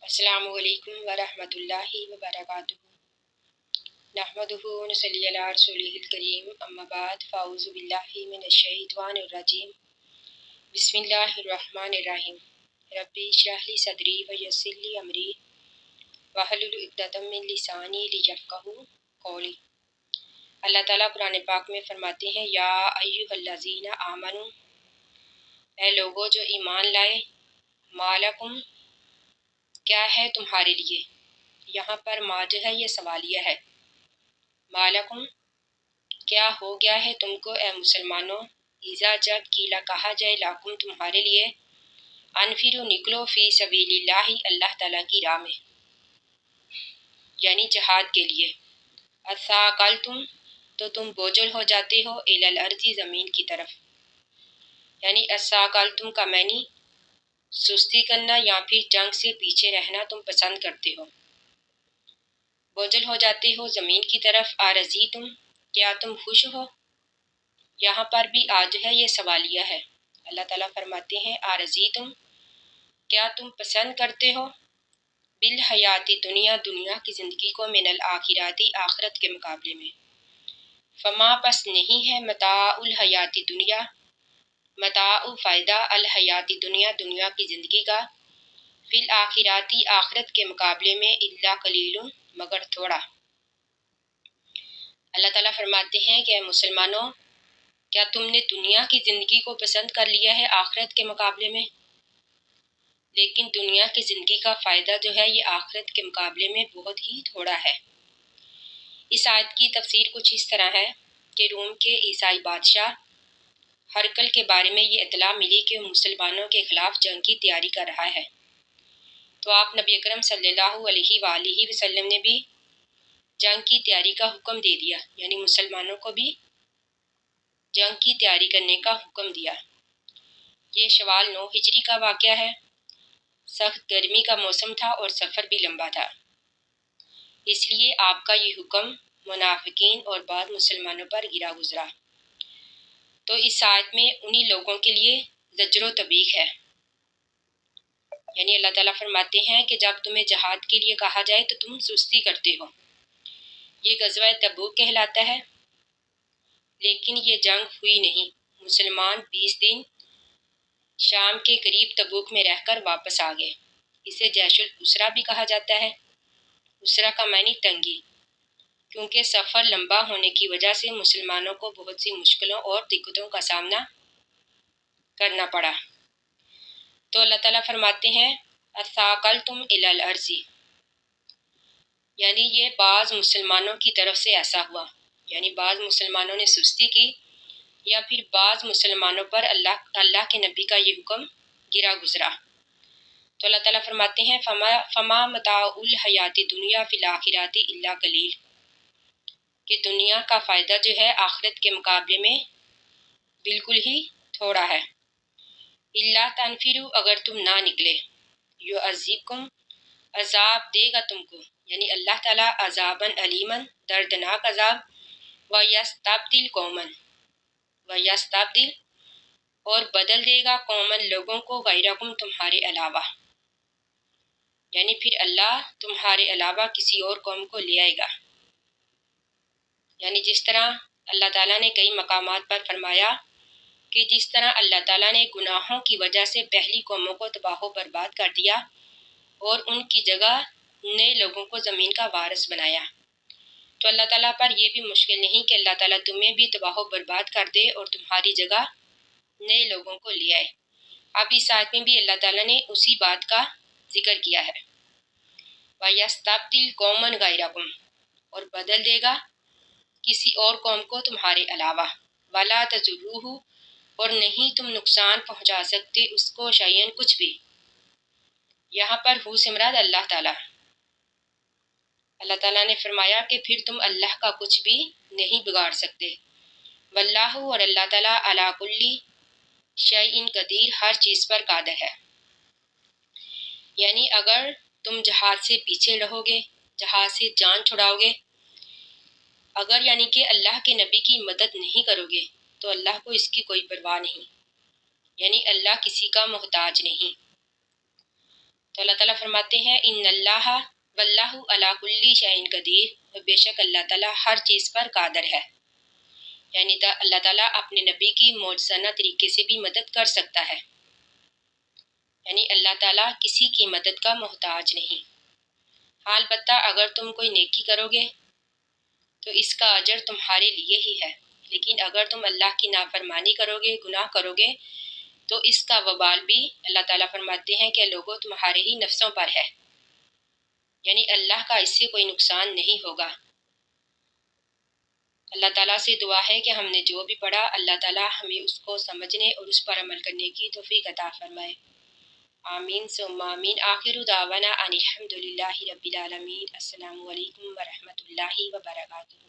السلام علیکم ورحمۃ اللہ وبرکاتہ۔ نحمدہ ونصلی علی رسولہ الکریم، اما بعد، فاعوذ باللہ من الشیطان الرجیم، بسم اللہ الرحمن الرحیم۔ ربی اشرح لی صدری ویسر لی امری واحلل عقدۃ من لسانی لیفقہوا قولی۔ اللہ تعالیٰ قرآن پاک میں فرماتے ہیں، یا ایھا الذین آمنوا، اے لوگو جو ایمان لائے، ما لکم، کیا ہے تمہارے لیے۔ یہاں پر ما جو ہے یہ سوالیہ ہے۔ ما لکم، کیا ہو گیا ہے تم کو اے مسلمانوں، اذا جب قیلا کہا جائے لاکم تمہارے لیے، انفروا نکلو فی سبیل اللہ اللہ تعالیٰ کی راہ میں، یعنی جہاد کے لیے۔ اثاقلتم، تو تم بوجھل ہو جاتے ہو، الی الارض، زمین کی طرف، یعنی اثاقلتم کا معنی سستی کرنا یا پھر جنگ سے پیچھے رہنا تم پسند کرتے ہو، بوجھل ہو جاتے ہو زمین کی طرف۔ آرزیتم، کیا تم خوش ہو۔ یہاں پر بھی آج ہے یہ سوالیہ ہے۔ اللہ تعالیٰ فرماتے ہیں، آرزیتم، کیا تم پسند کرتے ہو، بالحیات دنیا، دنیا کی زندگی کو، من الآخراتی، آخرت کے مقابلے میں۔ فما، پس نہیں ہے، متاع الحیات دنیا، متاع فائدہ، الحیات دنیا، دنیا کی زندگی کا، فی الآخراتی، آخرت کے مقابلے میں، الا قلیل، مگر تھوڑا۔ اللہ تعالیٰ فرماتے ہیں کہ اے مسلمانوں، کیا تم نے دنیا کی زندگی کو پسند کر لیا ہے آخرت کے مقابلے میں؟ لیکن دنیا کی زندگی کا فائدہ جو ہے یہ آخرت کے مقابلے میں بہت ہی تھوڑا ہے۔ اس آیت کی تفسیر کچھ اس طرح ہے کہ روم کے عیسائی بادشاہ ہرقل کے بارے میں یہ اطلاع ملی کہ وہ مسلمانوں کے خلاف جنگ کی تیاری کر رہا ہے، تو آپ نبی اکرم صلی اللہ علیہ وآلہ وسلم نے بھی جنگ کی تیاری کا حکم دے دیا، یعنی مسلمانوں کو بھی جنگ کی تیاری کرنے کا حکم دیا۔ یہ شوال 9 ہجری کا واقعہ ہے۔ سخت گرمی کا موسم تھا اور سفر بھی لمبا تھا، اس لیے آپ کا یہ حکم منافقین اور بعض مسلمانوں پر گرا گزرا۔ تو اس آیت میں انہی لوگوں کے لیے زجر و تبیح ہے، یعنی اللہ تعالیٰ فرماتے ہیں کہ جب تمہیں جہاد کے لیے کہا جائے تو تم سستی کرتے ہو۔ یہ غزوہ تبوک کہلاتا ہے، لیکن یہ جنگ ہوئی نہیں۔ مسلمان 20 دن شام کے قریب تبوک میں رہ کر واپس آ گئے۔ اسے جیش العسرہ بھی کہا جاتا ہے۔ عسرہ کا معنی تنگی، کیونکہ سفر لمبا ہونے کی وجہ سے مسلمانوں کو بہت سی مشکلوں اور دقتوں کا سامنا کرنا پڑا۔ تو اللہ تعالیٰ فرماتے ہیں، اثاقلتم الی الارض، یعنی یہ بعض مسلمانوں کی طرف سے ایسا ہوا، یعنی بعض مسلمانوں نے سستی کی، یا پھر بعض مسلمانوں پر اللہ کے نبی کا یہ حکم گرا گزرا۔ تو اللہ تعالیٰ فرماتے ہیں، فما متاع الحیات دنیا فی الآخرات الا قلیل، کہ دنیا کا فائدہ جو ہے آخرت کے مقابلے میں بالکل ہی تھوڑا ہے۔ الا تنفروا، اگر تم نہ نکلے، یعذبکم، عذاب دے گا تم کو، یعنی اللہ تعالیٰ عذاباً علیماً، دردناک عذاب، ویستبدل قوماً، ویستبدل، اور بدل دے گا، قوماً، لوگوں کو، غیرکم، تمہارے علاوہ، یعنی پھر اللہ تمہارے علاوہ کسی اور قوم کو لے آئے گا۔ یعنی جس طرح اللہ تعالیٰ نے کئی مقامات پر فرمایا کہ جس طرح اللہ تعالیٰ نے گناہوں کی وجہ سے پہلی قوموں کو تباہ و برباد کر دیا اور ان کی جگہ نئے لوگوں کو زمین کا وارث بنایا، تو اللہ تعالیٰ پر یہ بھی مشکل نہیں کہ اللہ تعالیٰ تمہیں بھی تباہ و برباد کر دے اور تمہاری جگہ نئے لوگوں کو لے آئے۔ اب اس آیت میں بھی اللہ تعالیٰ نے اسی بات کا ذکر کیا ہے، وَيَسْتَبْدِلْ قَوْمًا غَيْرَكُمْ، اور بدل دے گا کسی اور قوم کو تمہارے علاوہ، وَلَا تَضُرُّوهُ، اور نہیں تم نقصان پہنچا سکتے اس کو، شیئاً، کچھ بھی۔ یہاں پر ہو سے مراد اللہ تعالیٰ۔ اللہ تعالیٰ نے فرمایا کہ پھر تم اللہ کا کچھ بھی نہیں بگاڑ سکتے۔ واللہ، اور اللہ تعالیٰ، علی کل شیء قدیر، ہر چیز پر قادر ہے۔ یعنی اگر تم جہاد سے پیچھے رہو گے، جہاد سے جان چھڑاؤ گے، اگر یعنی کہ اللہ کے نبی کی مدد نہیں کرو گے تو اللہ کو اس کی کوئی پرواہ نہیں، یعنی اللہ کسی کا محتاج نہیں۔ تو اللہ تعالیٰ فرماتے ہیں ان اللہ واللہ علی کل شیء قدیر، بے شک اللہ تعالیٰ ہر چیز پر قادر ہے، یعنی اللہ تعالیٰ اپنے نبی کی معجزانہ طریقے سے بھی مدد کر سکتا ہے، یعنی اللہ تعالیٰ کسی کی مدد کا محتاج نہیں۔ البتہ اگر تم کوئی نیکی کرو گے تو اس کا اجر تمہارے لیے ہی ہے، لیکن اگر تم اللہ کی نافرمانی کرو گے، گناہ کرو گے، تو اس کا وبال بھی اللہ تعالیٰ فرماتے ہیں کہ لوگوں تمہارے ہی نفسوں پر ہے، یعنی اللہ کا اس سے کوئی نقصان نہیں ہوگا۔ اللہ تعالیٰ سے دعا ہے کہ ہم نے جو بھی پڑھا اللہ تعالیٰ ہمیں اس کو سمجھنے اور اس پر عمل کرنے کی توفیق عطا فرمائے، آمین ثم آمین۔ آخر دعوانا ان الحمد للہ رب العالمین۔ السلام علیکم ورحمۃ اللہ وبرکاتہ۔